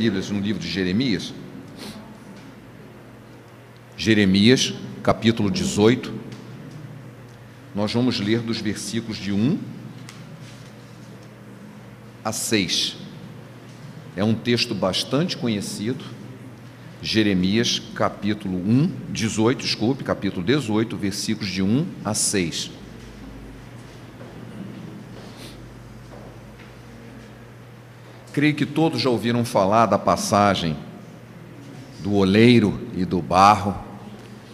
Bíblias no livro de Jeremias. Jeremias, capítulo 18. Nós vamos ler dos versículos de 1 a 6. É um texto bastante conhecido. Jeremias, capítulo 18, versículos de 1 a 6. Creio que todos já ouviram falar da passagem do oleiro e do barro,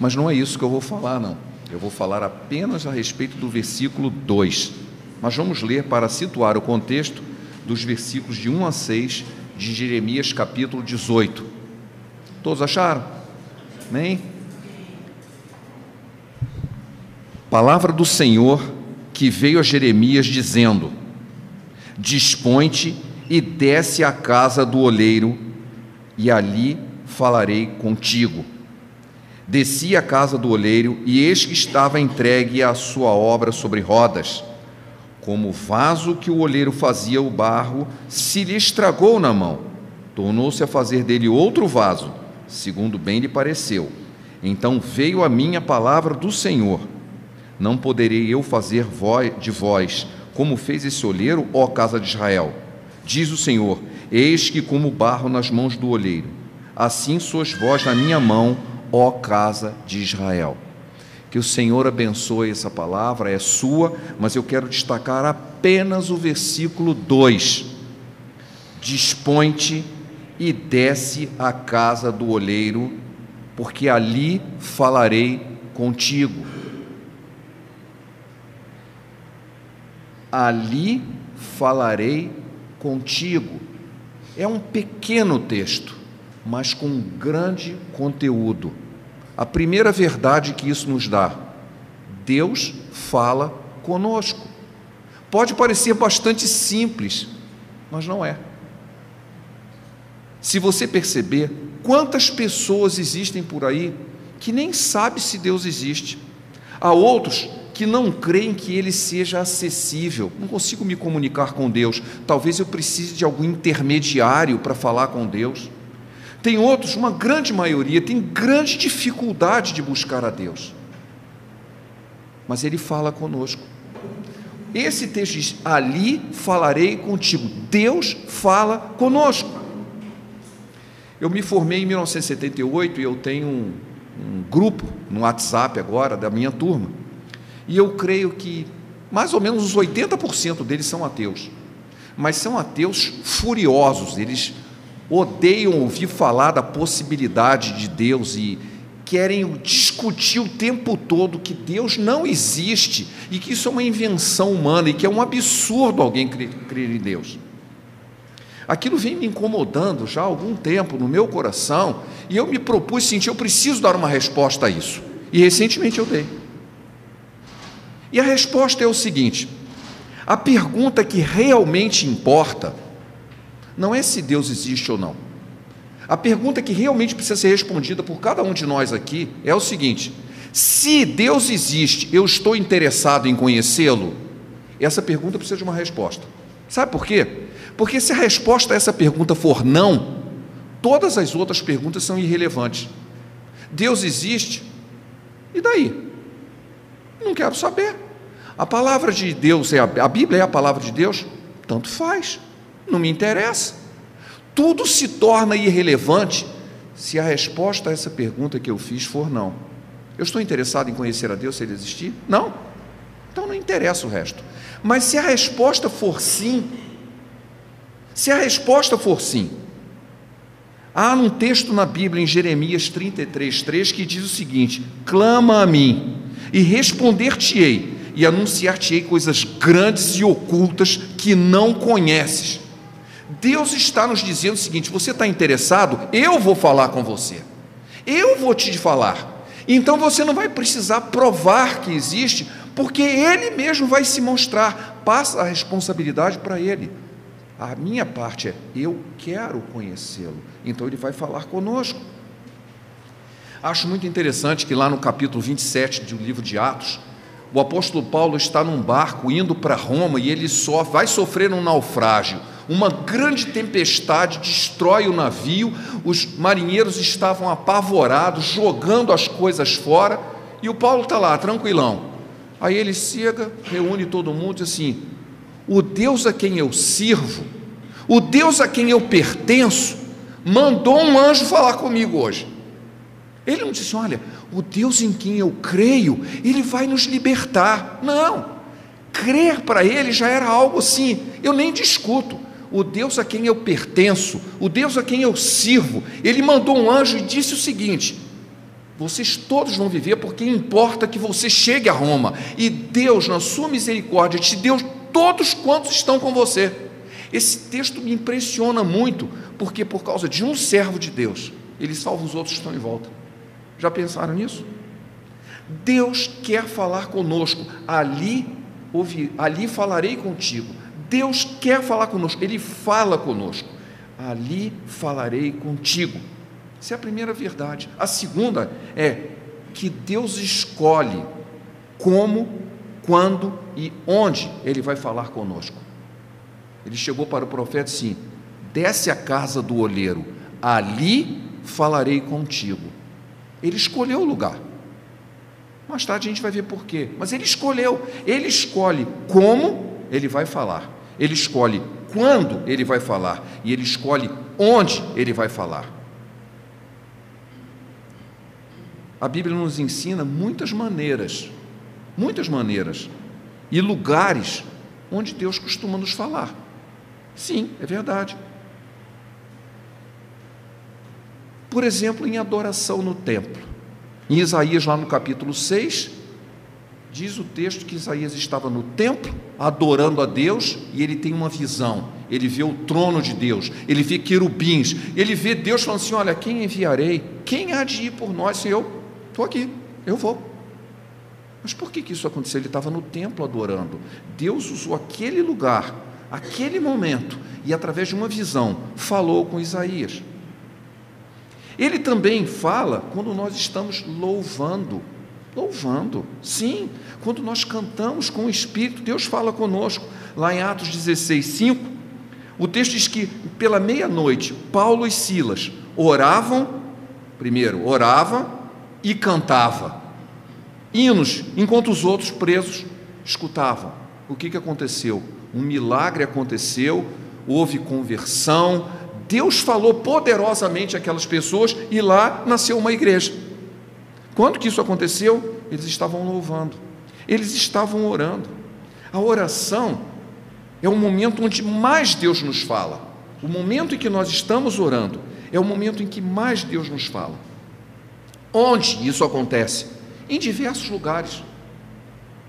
mas não é isso que eu vou falar, não. Eu vou falar apenas a respeito do versículo 2. Mas vamos ler para situar o contexto dos versículos de 1 a 6 de Jeremias, capítulo 18. Todos acharam? Amém? Palavra do Senhor que veio a Jeremias dizendo: dispõe-te e desce à casa do oleiro, e ali falarei contigo. Desci à casa do oleiro, e eis que estava entregue a sua obra sobre rodas. Como o vaso que o oleiro fazia o barro se lhe estragou na mão, tornou-se a fazer dele outro vaso, segundo bem lhe pareceu. Então veio a mim a palavra do Senhor: não poderei eu fazer de vós como fez esse oleiro, ó casa de Israel? Diz o Senhor: eis que como barro nas mãos do oleiro, assim sois vós na minha mão, ó casa de Israel. Que o Senhor abençoe essa palavra, é sua, mas eu quero destacar apenas o versículo 2. Dispõe-te e desce à casa do oleiro, porque ali falarei contigo. Ali falarei contigo. É um pequeno texto, mas com um grande conteúdo. A primeira verdade que isso nos dá: Deus fala conosco. Pode parecer bastante simples, mas não é. Se você perceber, quantas pessoas existem por aí que nem sabem se Deus existe. Há outros que não creem que Ele seja acessível. Não consigo me comunicar com Deus. Talvez eu precise de algum intermediário para falar com Deus. Tem outros, uma grande maioria, tem grande dificuldade de buscar a Deus. Mas Ele fala conosco. Esse texto diz: ali falarei contigo. Deus fala conosco. Eu me formei em 1978 e eu tenho um grupo no WhatsApp agora da minha turma. E eu creio que mais ou menos os 80% deles são ateus. Mas são ateus furiosos. Eles odeiam ouvir falar da possibilidade de Deus e querem discutir o tempo todo que Deus não existe e que isso é uma invenção humana e que é um absurdo alguém crer em Deus. Aquilo vem me incomodando já há algum tempo no meu coração, e eu me propus sentir, eu preciso dar uma resposta a isso, e recentemente eu dei. E a resposta é o seguinte: a pergunta que realmente importa não é se Deus existe ou não. A pergunta que realmente precisa ser respondida por cada um de nós aqui é o seguinte: se Deus existe, eu estou interessado em conhecê-lo? Essa pergunta precisa de uma resposta. Sabe por quê? Porque se a resposta a essa pergunta for não, todas as outras perguntas são irrelevantes. Deus existe? E daí? Não quero saber. A palavra de Deus a Bíblia é a palavra de Deus? Tanto faz, não me interessa. Tudo se torna irrelevante se a resposta a essa pergunta que eu fiz for não. Eu estou interessado em conhecer a Deus se Ele existir? Não. Então não interessa o resto. Mas se a resposta for sim, há um texto na Bíblia, em Jeremias 33:3, que diz o seguinte: clama a mim, e responder-te-ei, e anunciar-te-ei coisas grandes e ocultas que não conheces. Deus está nos dizendo o seguinte: você está interessado? Eu vou falar com você, eu vou te falar. Então você não vai precisar provar que existe, porque Ele mesmo vai se mostrar. Passa a responsabilidade para Ele. A minha parte é: eu quero conhecê-lo, então Ele vai falar conosco. Acho muito interessante que lá no capítulo 27 do livro de Atos, o apóstolo Paulo está num barco indo para Roma e ele só vai sofrer um naufrágio. uma grande tempestade destrói o navio, os marinheiros estavam apavorados, jogando as coisas fora, e o Paulo está lá, tranquilão. Aí ele chega, reúne todo mundo e diz assim: o Deus a quem eu sirvo, o Deus a quem eu pertenço, mandou um anjo falar comigo hoje. Ele não disse: olha, o Deus em quem eu creio, Ele vai nos libertar. Não, crer para Ele já era algo assim, eu nem discuto. O Deus a quem eu pertenço, o Deus a quem eu sirvo, Ele mandou um anjo e disse o seguinte: vocês todos vão viver, porque importa que você chegue a Roma, e Deus, na sua misericórdia, te deu todos quantos estão com você. Esse texto me impressiona muito, porque por causa de um servo de Deus, ele salva os outros que estão em volta. Já pensaram nisso? Deus quer falar conosco, ali falarei contigo. Deus quer falar conosco, Ele fala conosco, ali falarei contigo. Essa é a primeira verdade. A segunda é que Deus escolhe como, quando e onde Ele vai falar conosco. Ele chegou para o profeta assim: desce à casa do olheiro, ali falarei contigo. Ele escolheu o lugar. Mais tarde a gente vai ver por quê, mas ele escolheu. Ele escolhe como ele vai falar, ele escolhe quando ele vai falar, e ele escolhe onde ele vai falar. A Bíblia nos ensina muitas maneiras e lugares onde Deus costuma nos falar. Sim, é verdade. Por exemplo, em adoração no templo. Em Isaías, lá no capítulo 6, diz o texto que Isaías estava no templo, adorando a Deus, e ele tem uma visão. Ele vê o trono de Deus, ele vê querubins, ele vê Deus falando assim: olha, quem enviarei? Quem há de ir por nós? Eu estou aqui, eu vou. Mas por que isso aconteceu? Ele estava no templo adorando. Deus usou aquele lugar, aquele momento, e através de uma visão, falou com Isaías. Ele também fala quando nós estamos louvando, sim, quando nós cantamos com o Espírito, Deus fala conosco. Lá em Atos 16:5, o texto diz que pela meia-noite, Paulo e Silas oravam e cantavam hinos, enquanto os outros presos escutavam. O que aconteceu? Um milagre aconteceu, houve conversão, Deus falou poderosamente àquelas pessoas, e lá nasceu uma igreja. Quando que isso aconteceu? Eles estavam louvando, eles estavam orando. A oração é o momento onde mais Deus nos fala. O momento em que nós estamos orando é o momento em que mais Deus nos fala. Onde isso acontece? Em diversos lugares.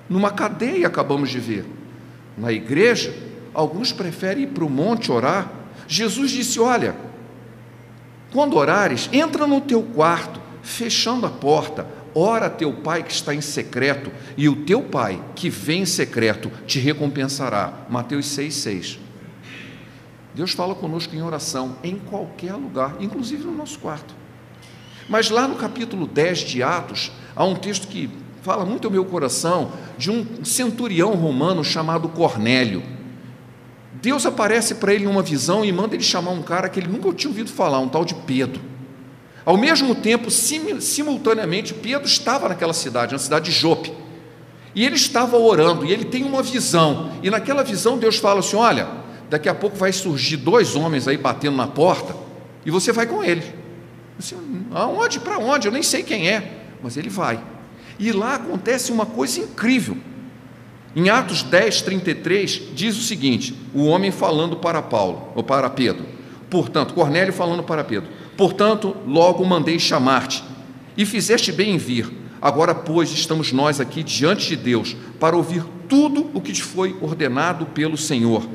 Numa cadeia, acabamos de ver. Na igreja, alguns preferem ir para o monte orar. Jesus disse: olha, quando orares, entra no teu quarto, fechando a porta, ora a teu pai que está em secreto, e o teu pai que vem em secreto te recompensará. Mateus 6,6. Deus fala conosco em oração, em qualquer lugar, inclusive no nosso quarto. Mas lá no capítulo 10 de Atos, há um texto que fala muito ao meu coração, de um centurião romano chamado Cornélio. Deus aparece para ele em uma visão e manda ele chamar um cara que ele nunca tinha ouvido falar, um tal de Pedro. Ao mesmo tempo, simultaneamente, Pedro estava naquela cidade, na cidade de Jope, e ele estava orando, e ele tem uma visão, e naquela visão Deus fala assim: olha, daqui a pouco vai surgir 2 homens aí batendo na porta, e você vai com ele. Assim, aonde? Para onde? Eu nem sei quem é, mas ele vai. E lá acontece uma coisa incrível. Em Atos 10:33 diz o seguinte: o homem falando para Paulo, ou para Pedro, portanto, Cornélio falando para Pedro: portanto, logo mandei chamar-te, e fizeste bem em vir. Agora, pois, estamos nós aqui diante de Deus, para ouvir tudo o que te foi ordenado pelo Senhor.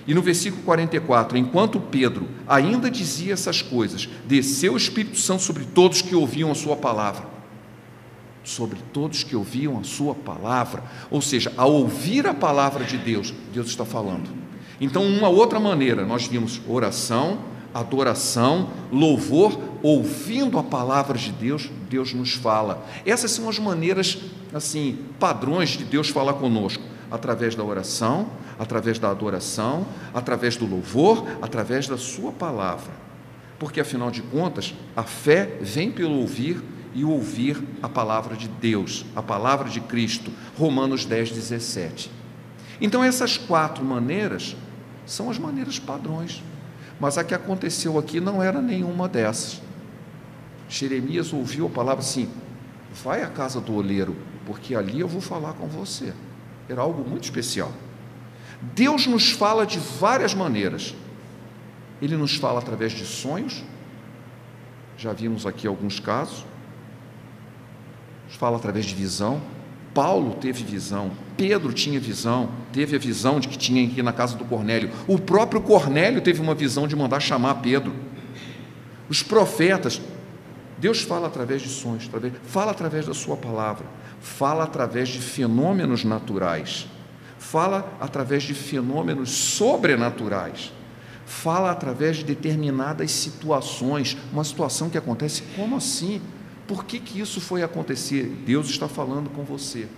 E no versículo 44, enquanto Pedro ainda dizia essas coisas, desceu o Espírito Santo sobre todos que ouviam a sua palavra. Sobre todos que ouviam a sua palavra. Ou seja, ao ouvir a palavra de Deus, Deus está falando. Então, uma outra maneira, nós vimos oração, adoração, louvor, ouvindo a palavra de Deus, Deus nos fala. Essas são as maneiras, assim, padrões de Deus falar conosco, através da oração, através da adoração, através do louvor, através da sua palavra. Porque, afinal de contas, a fé vem pelo ouvir e ouvir a palavra de Deus, a palavra de Cristo. Romanos 10, 17. Então, essas 4 maneiras são as maneiras padrões. Mas a que aconteceu aqui não era nenhuma dessas. Jeremias ouviu a palavra assim: vai à casa do oleiro, porque ali eu vou falar com você. Era algo muito especial. Deus nos fala de várias maneiras. Ele nos fala através de sonhos, já vimos aqui alguns casos. Nos fala através de visão. Paulo teve visão, Pedro tinha visão, teve a visão de que tinha aqui na casa do Cornélio. O próprio Cornélio teve uma visão de mandar chamar Pedro. Os profetas, Deus fala através de sonhos, fala através da sua palavra, fala através de fenômenos naturais, fala através de fenômenos sobrenaturais, fala através de determinadas situações. Uma situação que acontece, como assim? Por que isso foi acontecer? Deus está falando com você.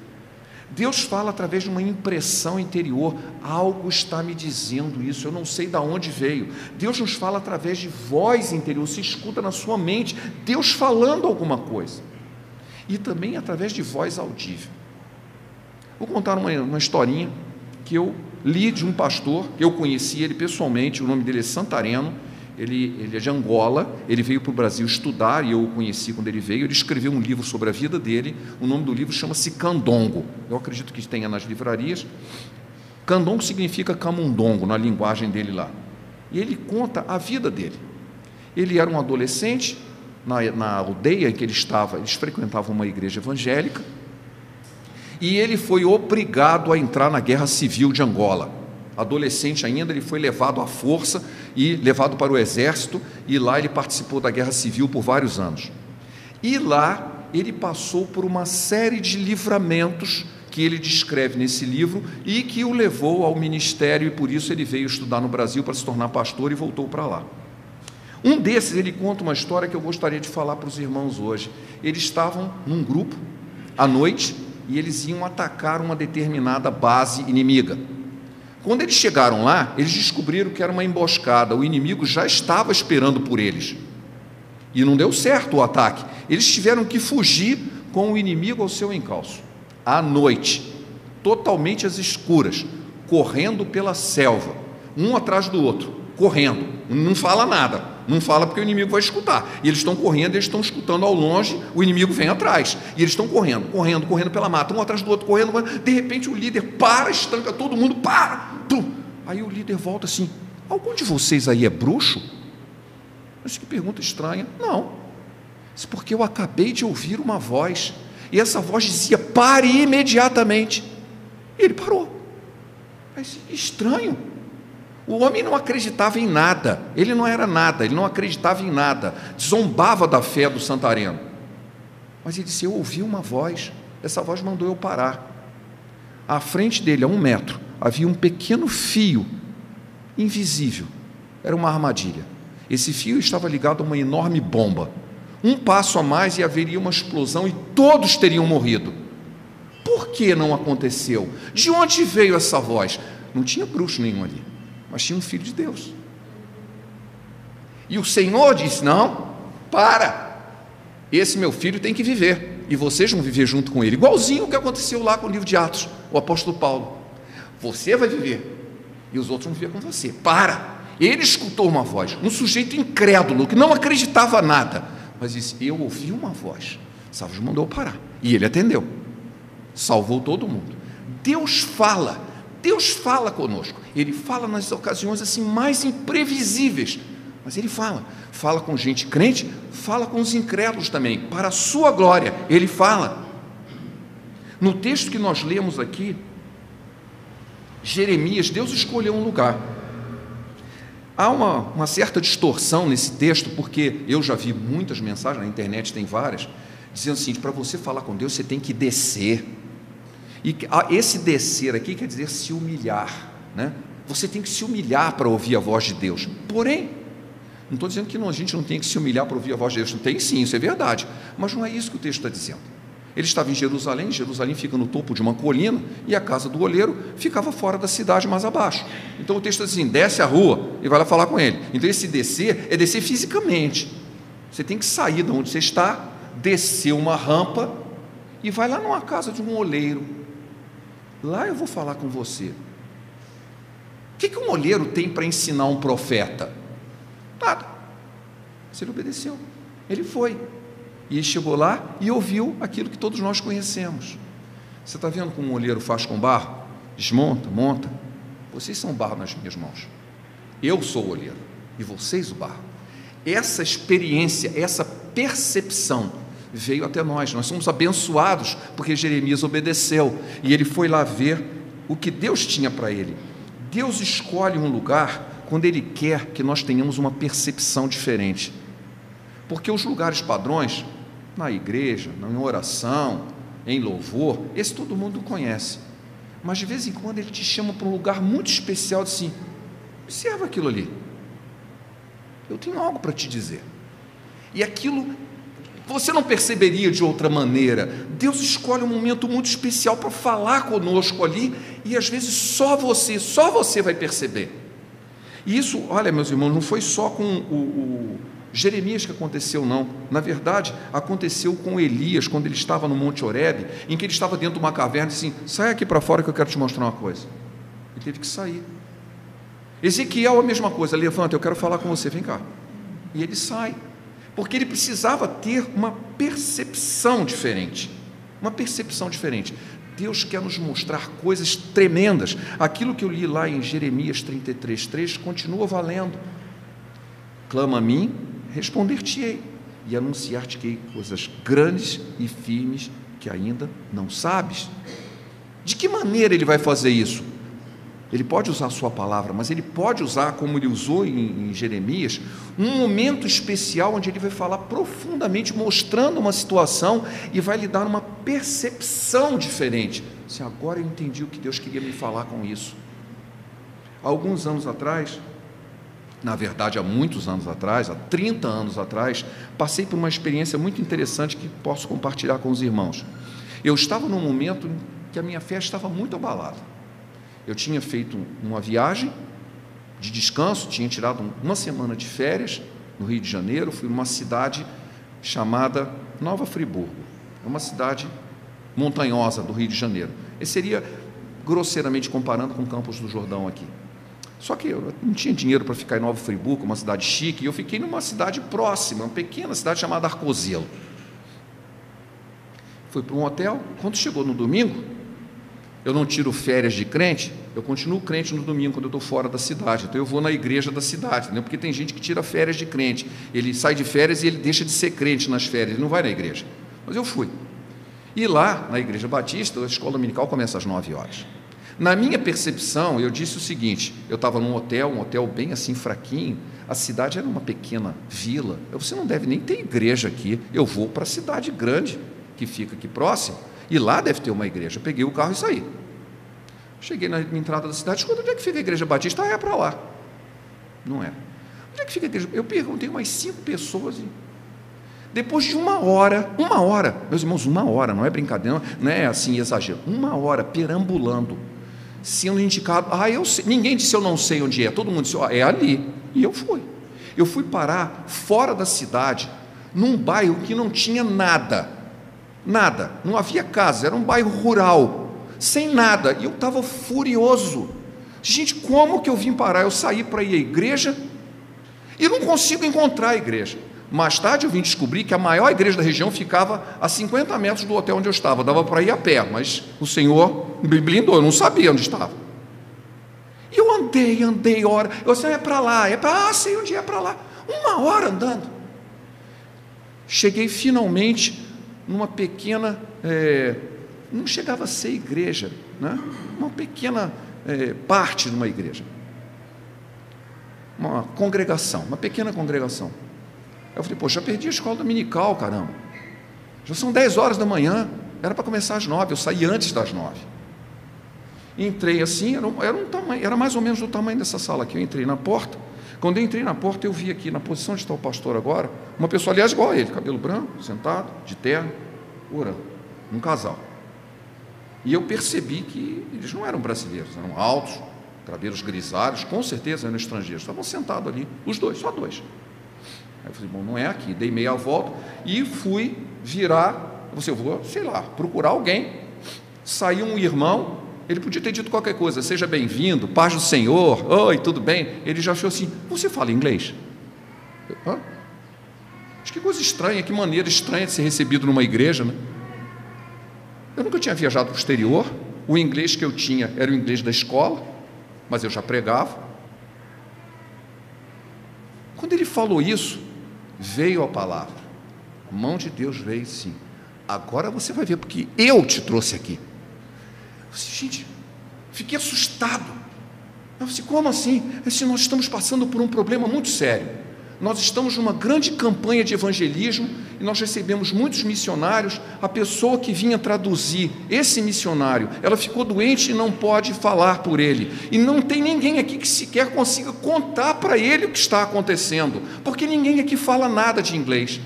Deus fala através de uma impressão interior. Algo está me dizendo isso, eu não sei de onde veio. Deus nos fala através de voz interior, se escuta na sua mente, Deus falando alguma coisa. E também através de voz audível. Vou contar uma historinha que eu li de um pastor, que eu conheci ele pessoalmente, o nome dele é Santareno. Ele é de Angola, ele veio para o Brasil estudar, e eu o conheci quando ele veio. Ele escreveu um livro sobre a vida dele. O nome do livro chama-se Candongo. Eu acredito que tenha nas livrarias. Candongo significa camundongo, na linguagem dele lá. E ele conta a vida dele. Ele era um adolescente, na aldeia em que ele estava, eles frequentavam uma igreja evangélica, e ele foi obrigado a entrar na guerra civil de Angola. Adolescente ainda, ele foi levado à força e levado para o exército, e lá ele participou da guerra civil por vários anos. E lá ele passou por uma série de livramentos que ele descreve nesse livro e que o levou ao ministério, e por isso ele veio estudar no Brasil para se tornar pastor e voltou para lá. Um desses, ele conta uma história que eu gostaria de falar para os irmãos hoje. Eles estavam num grupo à noite e eles iam atacar uma determinada base inimiga. Quando eles chegaram lá, eles descobriram que era uma emboscada. O inimigo já estava esperando por eles. E não deu certo o ataque. Eles tiveram que fugir com o inimigo ao seu encalço. À noite, totalmente às escuras, correndo pela selva, um atrás do outro, correndo. Não fala nada. Não fala porque o inimigo vai escutar. E eles estão correndo, eles estão escutando ao longe, o inimigo vem atrás. E eles estão correndo pela mata, um atrás do outro, correndo. De repente o líder para, estanca todo mundo, para! Aí o líder volta assim: algum de vocês aí é bruxo? Mas que pergunta estranha. Não. Isso porque eu acabei de ouvir uma voz. E essa voz dizia: pare imediatamente. E ele parou. Mas estranho. O homem não acreditava em nada, ele não era nada, ele não acreditava em nada, zombava da fé do Santareno. Mas ele disse: eu ouvi uma voz, essa voz mandou eu parar. À frente dele, a 1 metro, havia um pequeno fio, invisível, era uma armadilha. Esse fio estava ligado a uma enorme bomba. Um passo a mais e haveria uma explosão e todos teriam morrido. Por que não aconteceu? De onde veio essa voz? Não tinha bruxo nenhum ali, mas tinha um filho de Deus. E o Senhor disse: não, para, esse meu filho tem que viver, e vocês vão viver junto com ele, igualzinho o que aconteceu lá com o livro de Atos, o apóstolo Paulo. Você vai viver, e os outros vão viver com você. Para. Ele escutou uma voz, um sujeito incrédulo, que não acreditava nada, mas disse: eu ouvi uma voz. Essa voz mandou parar, e ele atendeu, salvou todo mundo. Deus fala conosco. Ele fala nas ocasiões assim mais imprevisíveis, mas ele fala com gente crente, fala com os incrédulos também, para a sua glória. Ele fala. No texto que nós lemos aqui, Jeremias, Deus escolheu um lugar. Há uma certa distorção nesse texto, porque eu já vi muitas mensagens, na internet tem várias, dizendo assim: para você falar com Deus, você tem que descer. E esse descer aqui quer dizer se humilhar, né? Você tem que se humilhar para ouvir a voz de Deus. Porém, não estou dizendo que a gente não tem que se humilhar para ouvir a voz de Deus. Não tem sim, isso é verdade. Mas não é isso que o texto está dizendo. Ele estava em Jerusalém, Jerusalém fica no topo de uma colina, e a casa do oleiro ficava fora da cidade, mais abaixo. Então o texto diz assim: desce a rua e vai lá falar com ele. Então esse descer é descer fisicamente. Você tem que sair de onde você está, descer uma rampa e vai lá numa casa de um oleiro. Lá eu vou falar com você. O que um oleiro tem para ensinar um profeta? Nada. Se ele obedeceu, ele foi. E ele chegou lá e ouviu aquilo que todos nós conhecemos. Você está vendo como um olheiro faz com barro? Desmonta, monta. Vocês são barro nas minhas mãos. Eu sou o olheiro e vocês o barro. Essa experiência, essa percepção veio até nós. Nós somos abençoados porque Jeremias obedeceu e ele foi lá ver o que Deus tinha para ele. Deus escolhe um lugar quando Ele quer que nós tenhamos uma percepção diferente. Porque os lugares padrões, na igreja, em oração, em louvor, esse todo mundo conhece. Mas de vez em quando Ele te chama para um lugar muito especial, assim: observa aquilo ali. Eu tenho algo para te dizer. E aquilo você não perceberia de outra maneira. Deus escolhe um momento muito especial para falar conosco ali, e às vezes só você vai perceber. E isso, olha, meus irmãos, não foi só com o Jeremias que aconteceu, não. Na verdade, aconteceu com Elias, quando ele estava no Monte Horebe, em que ele estava dentro de uma caverna e disse assim: sai aqui para fora que eu quero te mostrar uma coisa. Ele teve que sair. Ezequiel, a mesma coisa: levanta, eu quero falar com você, vem cá. E ele sai, porque ele precisava ter uma percepção diferente. Uma percepção diferente. Deus quer nos mostrar coisas tremendas. Aquilo que eu li lá em Jeremias 33:3 continua valendo. Clama a mim, responder-te-ei, e anunciar-te-ei coisas grandes e firmes que ainda não sabes. De que maneira ele vai fazer isso? Ele pode usar a sua palavra, mas ele pode usar, como ele usou em Jeremias, um momento especial onde ele vai falar profundamente, mostrando uma situação e vai lhe dar uma percepção diferente. Se agora eu entendi o que Deus queria me falar com isso. Há alguns anos atrás, na verdade há muitos anos atrás, há 30 anos atrás, passei por uma experiência muito interessante que posso compartilhar com os irmãos. Eu estava num momento em que a minha fé estava muito abalada. Eu tinha feito uma viagem de descanso, tinha tirado uma semana de férias no Rio de Janeiro, fui numa cidade chamada Nova Friburgo, é uma cidade montanhosa do Rio de Janeiro. Esse seria, grosseiramente comparando, com Campos do Jordão aqui. Só que eu não tinha dinheiro para ficar em Nova Friburgo, uma cidade chique, e eu fiquei numa cidade próxima, uma pequena cidade chamada Arcozelo. Fui para um hotel. Quando chegou no domingo, eu não tiro férias de crente, eu continuo crente no domingo quando eu estou fora da cidade. Então eu vou na igreja da cidade, entendeu? Porque tem gente que tira férias de crente, ele sai de férias e ele deixa de ser crente nas férias, ele não vai na igreja. Mas eu fui. E lá, na igreja batista, a escola dominical começa às 9 horas. Na minha percepção, eu disse o seguinte: eu estava num hotel, um hotel bem assim fraquinho, a cidade era uma pequena vila, você não deve nem ter igreja aqui, eu vou para a cidade grande, que fica aqui próximo, e lá deve ter uma igreja. Eu peguei o carro e saí. Cheguei na entrada da cidade, escuta, onde é que fica a igreja batista? Ah, é para lá. Não é. Onde é que fica a igreja? Eu perguntei umas 5 pessoas. E depois de uma hora, meus irmãos, uma hora, não é brincadeira, não é assim exagero, uma hora perambulando, sendo indicado, eu sei. Ninguém disse eu não sei onde é, todo mundo disse, é ali. E eu fui. Eu fui parar fora da cidade, num bairro que não tinha nada, não havia casa, era um bairro rural, sem nada, e eu estava furioso. Gente, como que eu vim parar? Eu saí para ir à igreja e não consigo encontrar a igreja. Mais tarde eu vim descobrir que a maior igreja da região ficava a 50 metros do hotel onde eu estava, dava para ir a pé, mas o Senhor me blindou, eu não sabia onde estava. E eu andei hora, eu sei, é para lá, sei onde é, para lá, uma hora andando. Cheguei finalmente numa pequena, não chegava a ser igreja, né? Uma pequena parte de uma igreja, uma congregação, uma pequena congregação. Eu falei, poxa, já perdi a escola dominical, caramba, já são 10 horas da manhã, era para começar às 9, eu saí antes das 9. Entrei assim, era mais ou menos do tamanho dessa sala aqui. Eu entrei na porta. Quando eu entrei na porta, eu vi aqui, na posição onde está o pastor agora, uma pessoa, aliás, igual a ele, cabelo branco, sentado, de terno, orando. um casal. E eu percebi que eles não eram brasileiros, eram altos, cabelos grisalhos, com certeza eram estrangeiros. Estavam sentados ali, os dois, só dois. Aí eu falei, bom, não é aqui. Dei meia volta e fui virar, eu vou, sei lá, procurar alguém. Saiu um irmão, ele podia ter dito qualquer coisa, seja bem-vindo, paz do Senhor, oi, tudo bem? Ele já achou assim, você fala inglês? Hã? Acho que coisa estranha, que maneira estranha de ser recebido numa igreja, né? Eu nunca tinha viajado para o exterior, o inglês que eu tinha era o inglês da escola, mas eu já pregava. Quando ele falou isso, veio a palavra, a mão de Deus veio sim. Agora você vai ver, porque eu te trouxe aqui. Eu disse, gente, fiquei assustado. Eu disse, como assim? Eu disse, nós estamos passando por um problema muito sério. Nós estamos numa grande campanha de evangelismo e nós recebemos muitos missionários. A pessoa que vinha traduzir esse missionário, ela ficou doente e não pode falar por ele. E não tem ninguém aqui que sequer consiga contar para ele o que está acontecendo, porque ninguém aqui fala nada de inglês.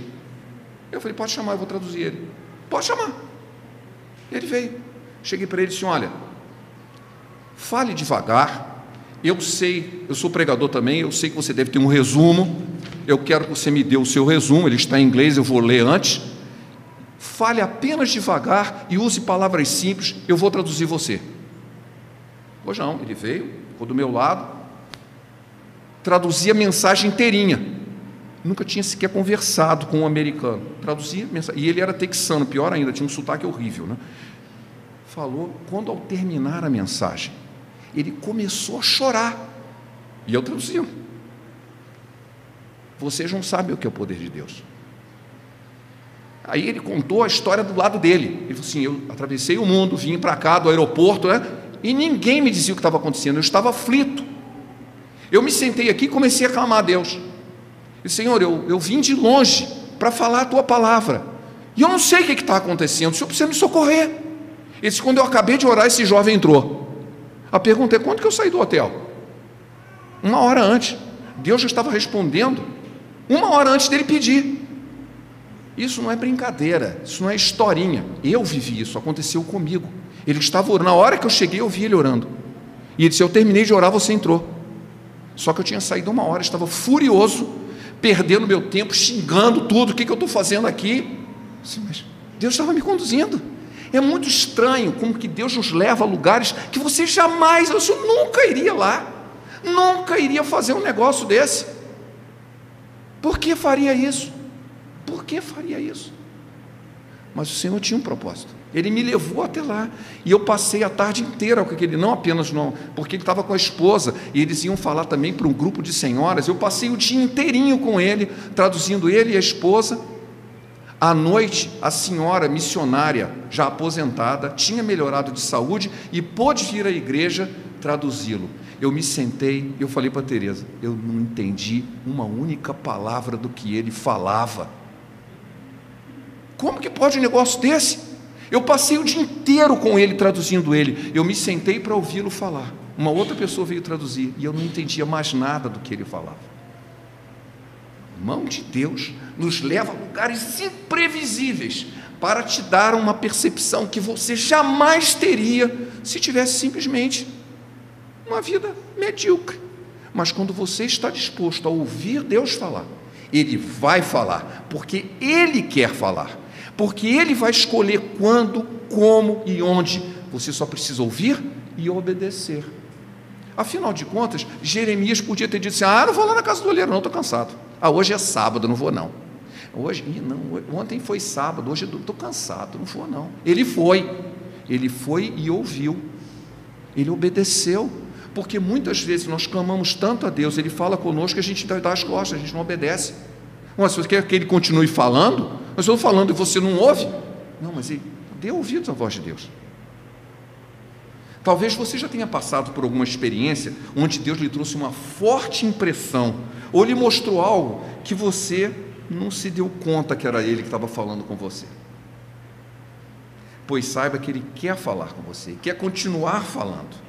Eu falei, pode chamar, eu vou traduzir ele. Pode chamar. Ele veio. Cheguei para ele e disse, olha, fale devagar. Eu sei, eu sou pregador também, eu sei que você deve ter um resumo. Eu quero que você me dê o seu resumo, ele está em inglês, eu vou ler antes. Fale apenas devagar e use palavras simples, eu vou traduzir você. Pois não, ele veio, ficou do meu lado, traduzia a mensagem inteirinha. Nunca tinha sequer conversado com um americano. Traduzia a mensagem, e ele era texano, pior ainda, tinha um sotaque horrível, né? Falou, quando ao terminar a mensagem, ele começou a chorar, e eu traduzia. Vocês não sabem o que é o poder de Deus. Aí ele contou a história do lado dele. Ele falou assim, eu atravessei o mundo, vim para cá do aeroporto, né? E ninguém me dizia o que estava acontecendo, eu estava aflito. Eu me sentei aqui e comecei a clamar a Deus. E Senhor, eu vim de longe para falar a tua palavra, e eu não sei o que está acontecendo, o Senhor precisa me socorrer. Ele disse, quando eu acabei de orar, esse jovem entrou. A pergunta é, quando que eu saí do hotel? 1 hora antes. Deus já estava respondendo 1 hora antes dele pedir. Isso não é brincadeira, isso não é historinha. Eu vivi isso, aconteceu comigo. Ele estava orando, na hora que eu cheguei eu vi ele orando. E ele disse, eu terminei de orar, você entrou. Só que eu tinha saído 1 hora, estava furioso, perdendo meu tempo, xingando tudo, o que eu estou fazendo aqui? Mas Deus estava me conduzindo. É muito estranho como que Deus nos leva a lugares que você jamais, você nunca iria lá, nunca iria fazer um negócio desse. Por que faria isso? Por que faria isso? Mas o Senhor tinha um propósito. Ele me levou até lá. E eu passei a tarde inteira com aquele, não apenas não, porque ele estava com a esposa, e eles iam falar também para um grupo de senhoras. Eu passei o dia inteirinho com ele, traduzindo ele e a esposa. À noite, a senhora missionária, já aposentada, tinha melhorado de saúde e pôde vir à igreja traduzi-lo. Eu me sentei e eu falei para a Tereza, eu não entendi uma única palavra do que ele falava. Como que pode um negócio desse? Eu passei o dia inteiro com ele, traduzindo ele. Eu me sentei para ouvi-lo falar. Uma outra pessoa veio traduzir e eu não entendia mais nada do que ele falava. A mão de Deus nos leva a lugares imprevisíveis para te dar uma percepção que você jamais teria se tivesse simplesmente uma vida medíocre. Mas quando você está disposto a ouvir Deus falar, Ele vai falar, porque Ele quer falar, porque Ele vai escolher quando, como e onde. Você só precisa ouvir e obedecer. Afinal de contas, Jeremias podia ter dito assim, não vou lá na casa do olheiro, não, estou cansado. Hoje é sábado, não vou não. Ontem foi sábado, hoje eu estou cansado, não vou não. Ele foi e ouviu, ele obedeceu, porque muitas vezes nós clamamos tanto a Deus, Ele fala conosco, que a gente dá as costas, a gente não obedece. Mas se você quer que Ele continue falando, mas eu estou falando e você não ouve? Não, mas dê ouvidos à voz de Deus. Talvez você já tenha passado por alguma experiência onde Deus lhe trouxe uma forte impressão, ou lhe mostrou algo que você não se deu conta que era Ele que estava falando com você. Pois saiba que Ele quer falar com você, quer continuar falando.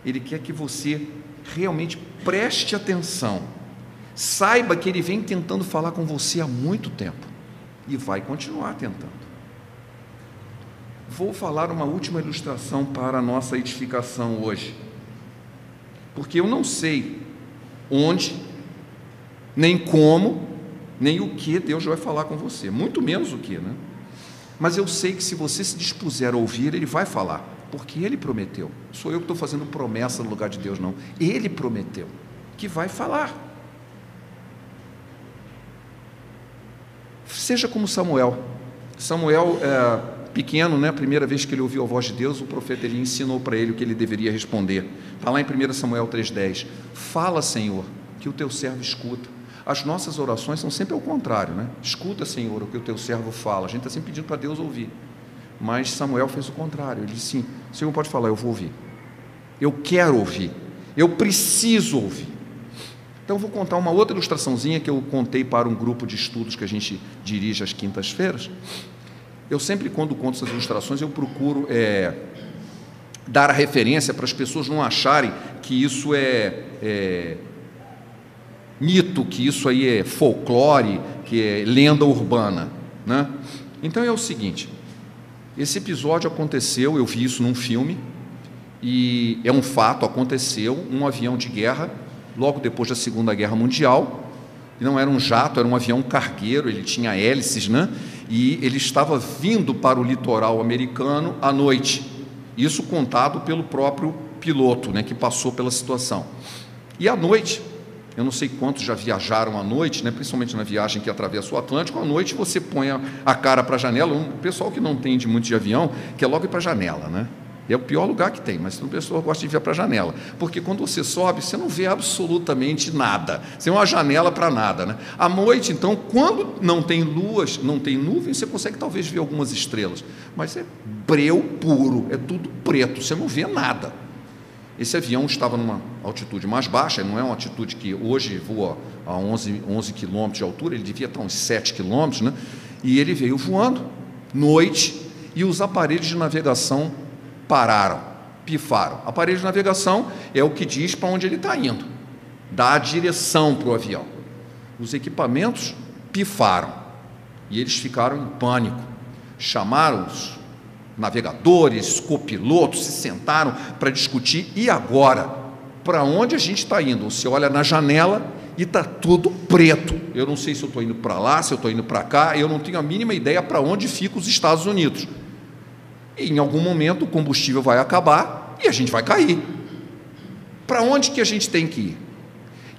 Ele quer que você realmente preste atenção. Saiba que Ele vem tentando falar com você há muito tempo e vai continuar tentando. Vou falar uma última ilustração para a nossa edificação hoje, porque eu não sei onde, nem como, nem o que Deus vai falar com você, muito menos o que, né? Mas eu sei que se você se dispuser a ouvir, Ele vai falar, porque Ele prometeu. Sou eu que estou fazendo promessa no lugar de Deus, não. Ele prometeu que vai falar. Seja como Samuel. Samuel, pequeno, né? A primeira vez que ele ouviu a voz de Deus, o profeta Eli ensinou para ele o que ele deveria responder. Está lá em 1 Samuel 3,10. Fala, Senhor, que o teu servo escuta. As nossas orações são sempre ao contrário, né? Escuta, Senhor, o que o teu servo fala. A gente está sempre pedindo para Deus ouvir. Mas Samuel fez o contrário. Ele disse sim, o Senhor pode falar, eu vou ouvir. Eu quero ouvir. Eu preciso ouvir. Então eu vou contar uma outra ilustraçãozinha que eu contei para um grupo de estudos que a gente dirige às quintas-feiras. Eu sempre, quando conto essas ilustrações, eu procuro dar a referência para as pessoas não acharem que isso é mito, que isso aí é folclore, que é lenda urbana, né? Então é o seguinte, esse episódio aconteceu, eu vi isso num filme, e é um fato, aconteceu, um avião de guerra, logo depois da Segunda Guerra Mundial, e não era um jato, era um avião cargueiro, ele tinha hélices, né? E ele estava vindo para o litoral americano à noite, isso contado pelo próprio piloto, né, que passou pela situação. E à noite, eu não sei quantos já viajaram à noite, né, principalmente na viagem que atravessa o Atlântico, à noite você põe a cara para a janela, o pessoal que não entende muito de avião, quer logo ir para a janela, né? É o pior lugar que tem, mas o pessoal gosta de vir para a janela, porque quando você sobe, você não vê absolutamente nada, você é uma janela para nada, né? À noite, então, quando não tem luas, não tem nuvens, você consegue talvez ver algumas estrelas, mas é breu puro, é tudo preto, você não vê nada. Esse avião estava numa altitude mais baixa, não é uma altitude que hoje voa a 11 quilômetros de altura, ele devia estar uns 7 quilômetros, né? E ele veio voando, noite, e os aparelhos de navegação pararam, pifaram. Aparelho de navegação é o que diz para onde ele está indo, dá a direção para o avião. Os equipamentos pifaram, e eles ficaram em pânico, chamaram os navegadores, copilotos, se sentaram para discutir, e agora? Para onde a gente está indo? Você olha na janela e está tudo preto. Eu não sei se eu estou indo para lá, se eu estou indo para cá, eu não tenho a mínima ideia para onde ficam os Estados Unidos. E em algum momento o combustível vai acabar e a gente vai cair. Para onde que a gente tem que ir?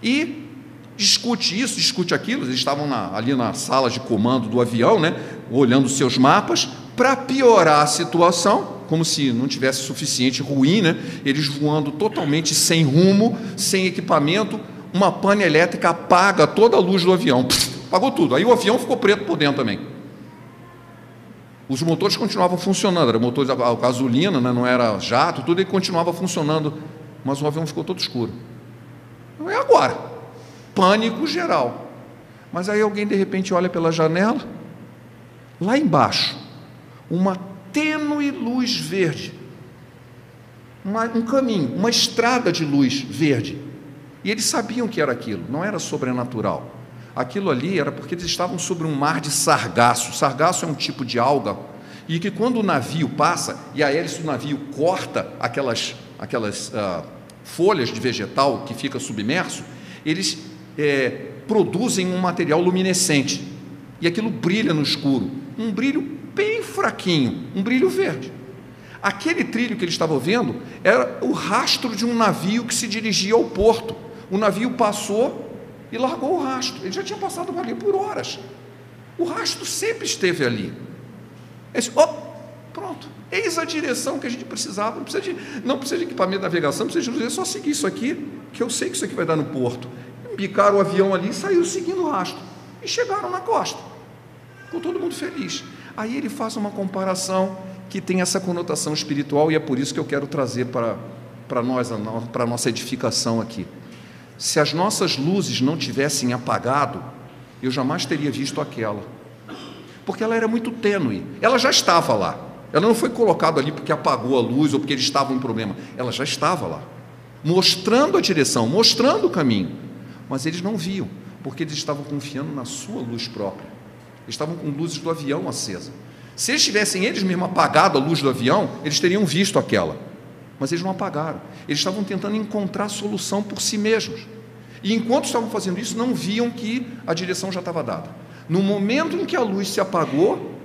E discute isso, discute aquilo. Eles estavam ali na sala de comando do avião, né, olhando os seus mapas. Para piorar a situação, como se não tivesse suficiente ruim, né, eles voando totalmente sem rumo, sem equipamento, uma pane elétrica apaga toda a luz do avião, apagou tudo. Aí o avião ficou preto por dentro também. Os motores continuavam funcionando, eram motores a gasolina, né, não era jato, tudo, e continuava funcionando, mas o avião ficou todo escuro. Não é agora, pânico geral. Mas aí alguém de repente olha pela janela, lá embaixo, uma tênue luz verde, um caminho, uma estrada de luz verde, e eles sabiam que era aquilo, não era sobrenatural. Aquilo ali era porque eles estavam sobre um mar de sargaço. Sargaço é um tipo de alga, e que quando o navio passa, e a hélice do navio corta aquelas folhas de vegetal que fica submerso, eles produzem um material luminescente, e aquilo brilha no escuro, um brilho bem fraquinho, um brilho verde. Aquele trilho que eles estavam vendo era o rastro de um navio que se dirigia ao porto. O navio passou e largou o rastro. Ele já tinha passado ali por horas. O rastro sempre esteve ali. Pronto, eis a direção que a gente precisava. Não precisa de equipamento de navegação, não precisa de luz, é só seguir isso aqui, que eu sei que isso aqui vai dar no porto. Bicaram o avião ali e saíram seguindo o rastro. E chegaram na costa. Ficou todo mundo feliz. Aí ele faz uma comparação que tem essa conotação espiritual, e é por isso que eu quero trazer para nós, para a nossa edificação aqui. Se as nossas luzes não tivessem apagado, eu jamais teria visto aquela, porque ela era muito tênue, ela já estava lá, ela não foi colocada ali porque apagou a luz ou porque eles estavam em problema, ela já estava lá, mostrando a direção, mostrando o caminho, mas eles não viam, porque eles estavam confiando na sua luz própria, eles estavam com luzes do avião acesa. Se eles tivessem eles mesmos apagado a luz do avião, eles teriam visto aquela, mas eles não apagaram. Eles estavam tentando encontrar a solução por si mesmos, e enquanto estavam fazendo isso, não viam que a direção já estava dada. No momento em que a luz se apagou,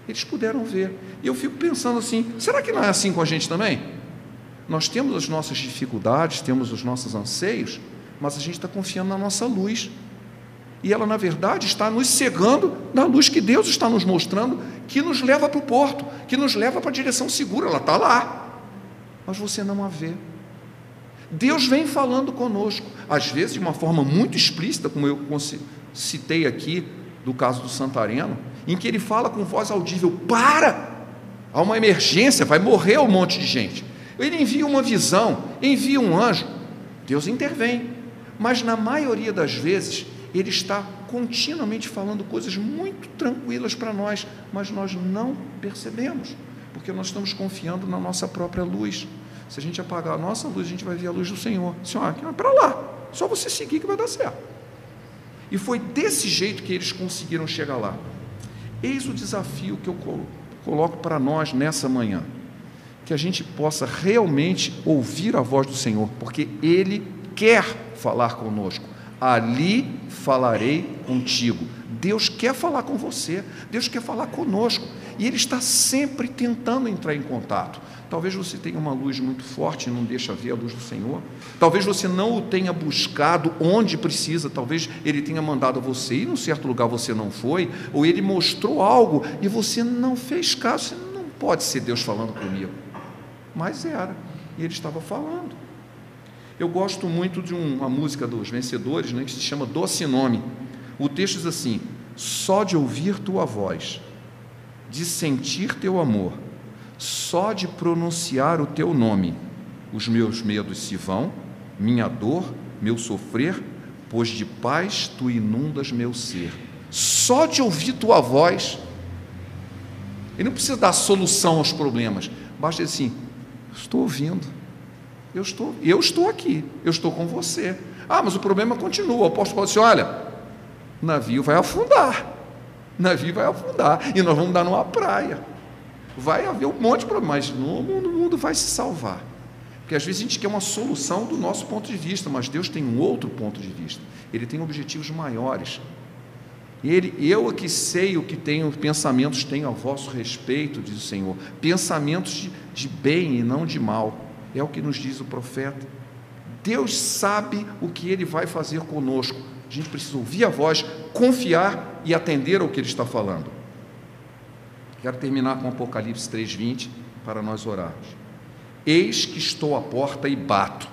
eles puderam ver. E eu fico pensando assim, será que não é assim com a gente também? Nós temos as nossas dificuldades, temos os nossos anseios, mas a gente está confiando na nossa luz, e ela na verdade está nos cegando na luz que Deus está nos mostrando, que nos leva para o porto, que nos leva para a direção segura. Ela está lá, mas você não a vê. Deus vem falando conosco, às vezes de uma forma muito explícita, como eu citei aqui do caso do Santareno, em que ele fala com voz audível: para, há uma emergência, vai morrer um monte de gente. Ele envia uma visão, envia um anjo, Deus intervém, mas na maioria das vezes ele está continuamente falando coisas muito tranquilas para nós, mas nós não percebemos, porque nós estamos confiando na nossa própria luz. Se a gente apagar a nossa luz, a gente vai ver a luz do Senhor. Senhor, para lá, só você seguir que vai dar certo. E foi desse jeito que eles conseguiram chegar lá. Eis o desafio que eu coloco para nós nessa manhã, que a gente possa realmente ouvir a voz do Senhor, porque Ele quer falar conosco. Ali falarei contigo. Deus quer falar com você, Deus quer falar conosco, e Ele está sempre tentando entrar em contato. Talvez você tenha uma luz muito forte e não deixa ver a luz do Senhor, talvez você não o tenha buscado onde precisa, talvez Ele tenha mandado você ir num certo lugar, você não foi, ou Ele mostrou algo e você não fez caso. Você não pode ser Deus falando comigo, mas era, e Ele estava falando. Eu gosto muito de uma música dos Vencedores, que se chama Doce Nome. O texto diz assim: só de ouvir tua voz, de sentir teu amor, só de pronunciar o teu nome, os meus medos se vão, minha dor, meu sofrer, pois de paz tu inundas meu ser. Só de ouvir tua voz. Ele não precisa dar solução aos problemas, basta dizer assim: estou ouvindo, eu estou aqui, eu estou com você. Ah, mas o problema continua. O apóstolo Paulo disse: olha, o navio vai afundar, e nós vamos dar numa praia, vai haver um monte de problemas, mas o mundo vai se salvar, porque às vezes a gente quer uma solução do nosso ponto de vista, mas Deus tem um outro ponto de vista, Ele tem objetivos maiores. Eu que sei o que tenho, pensamentos tenho a vosso respeito, diz o Senhor, pensamentos de bem e não de mal, é o que nos diz o profeta. Deus sabe o que Ele vai fazer conosco, a gente precisa ouvir a voz, confiar e atender ao que Ele está falando. Quero terminar com Apocalipse 3:20 para nós orarmos. Eis que estou à porta e bato,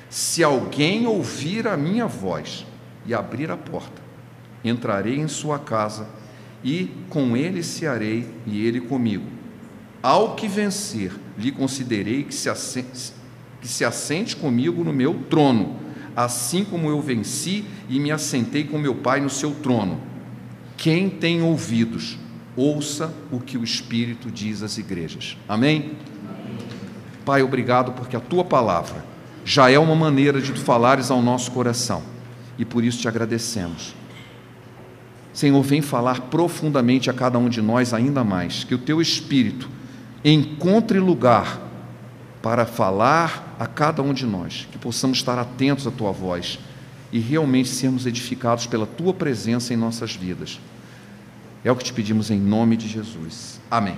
se alguém ouvir a minha voz e abrir a porta, entrarei em sua casa e com ele cearei e ele comigo. Ao que vencer, lhe concederei que se assente comigo no meu trono, assim como eu venci e me assentei com meu Pai no seu trono. Quem tem ouvidos, ouça o que o Espírito diz às igrejas. Amém? Pai, obrigado porque a Tua palavra já é uma maneira de Tu falares ao nosso coração, e por isso Te agradecemos. Senhor, vem falar profundamente a cada um de nós ainda mais, que o Teu Espírito encontre lugar para falar a cada um de nós, que possamos estar atentos à Tua voz e realmente sermos edificados pela Tua presença em nossas vidas. É o que Te pedimos em nome de Jesus. Amém.